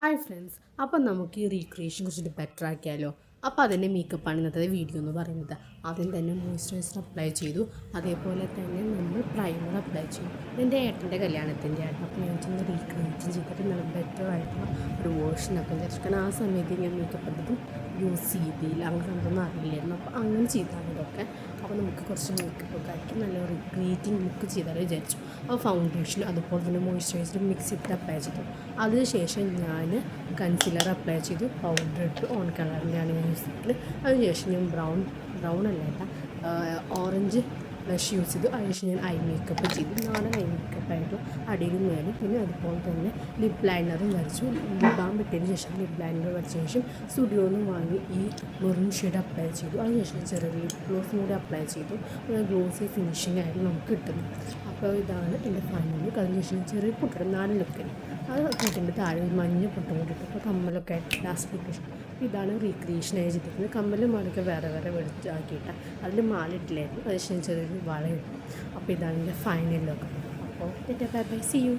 Hi friends, അപ്പം നമുക്ക് ഈ റീക്രിയേഷൻ കുറച്ചിട്ട് ബെറ്റർ ആക്കിയാലോ. അപ്പോൾ അതിൻ്റെ മേക്കപ്പാണ് ഇന്നത്തെ വീഡിയോ എന്ന് പറയുന്നത്. ആദ്യം തന്നെ മോയ്സ്ചറൈസർ അപ്ലൈ ചെയ്തു, അതേപോലെ തന്നെ നമ്മൾ പ്രൈമർ അപ്ലൈ ചെയ്തു. എൻ്റെ ഏട്ടൻ്റെ കല്യാണത്തിൻ്റെ ആയിരുന്നു. അപ്പോൾ ഞാൻ ചെന്ന് റീക്രിയേഷൻ ചെയ്തിട്ട് നല്ല ബെറ്റർ ആയിട്ടുള്ള ഒരു വേർഷനൊക്കെ വിചാരിച്ചു. കാരണം ആ സമയത്ത് ഞാൻ മേക്കപ്പ് അധികം യൂസ് ചെയ്തില്ല, അങ്ങനെ ഒന്നും അറിയില്ലായിരുന്നു. അപ്പോൾ അങ്ങനെ ചെയ്താണ് ഇതൊക്കെ. അപ്പോൾ നമുക്ക് കുറച്ച് മേക്കപ്പൊക്കെ ആക്കി നല്ല റീക്രിയേറ്റിംഗ് ലുക്ക് ചെയ്താലോ വിചാരിച്ചു. അപ്പോൾ ഫൗണ്ടേഷൻ അതുപോലെ തന്നെ മോയ്സ്ചറൈസർ മിക്സ് ചെയ്തിട്ട് അപ്ലൈ ചെയ്തു. അതിനുശേഷം ഞാൻ കൺസീലർ അപ്ലൈ ചെയ്തു, പൗഡർ ഇട്ട് ഓൺ കളറിൻ്റെയാണ് ഞാൻ യൂസ് ചെയ്തത്. അതിനുശേഷം ഞാൻ ബ്രൗൺ അല്ല കേട്ടോ, ഓറഞ്ച് ബ്ലഷ് യൂസ് ചെയ്തു. അതിനുശേഷം ഞാൻ ഐ മേക്കപ്പ് ചെയ്തു, നാടൻ ഐ മേക്കപ്പായിട്ട് അടിയിലും മേലും. പിന്നെ അതുപോലെ തന്നെ ലിപ് ലൈനറും വരച്ചു. ലിപ് ബാം ഇട്ടതിന് ശേഷം ലിപ് ലൈനർ വരച്ച ശേഷം സ്റ്റുഡിയോന്ന് വാങ്ങി ഈ മെറൂൺ ഷെയ്ഡ് അപ്ലൈ ചെയ്തു. അതിനുശേഷം ചെറിയ ലിപ് ഗ്ലോസും കൂടി അപ്ലൈ ചെയ്തു. ഗ്ലോസി ഫിനിഷിംഗ് ആയിരുന്നു നമുക്ക് കിട്ടുന്നത്. അപ്പോൾ ഇതാണ് എൻ്റെ ഫൈനൽ ലുക്ക്. അതിനുശേഷം ചെറിയ പൊട്ടിട്ട് 4 ലുക്കിന് അത് പൊട്ടിൻ്റെ താഴെ മഞ്ഞ പൊട്ടും കൂടിയിട്ട് അപ്പോൾ കമ്മലൊക്കെ ആയിട്ട് ലാസ്റ്റ് ലൊക്കേഷൻ. ഇതാണ് റീക്രിയേഷൻ ആയി ചെയ്തിരിക്കുന്നത്. കമ്മലും മാലൊക്കെ വേറെ വെടിച്ചാക്കിയിട്ട് അതിൽ മാല ഇട്ടില്ലായിരുന്നു. അതിനുശേഷം ചെറിയൊരു വള ഇട്ടു. അപ്പോൾ ഇതാണ് എൻ്റെ ഫൈനൽ ലുക്ക്. അപ്പോൾ ബൈ ബൈ, സീ യു.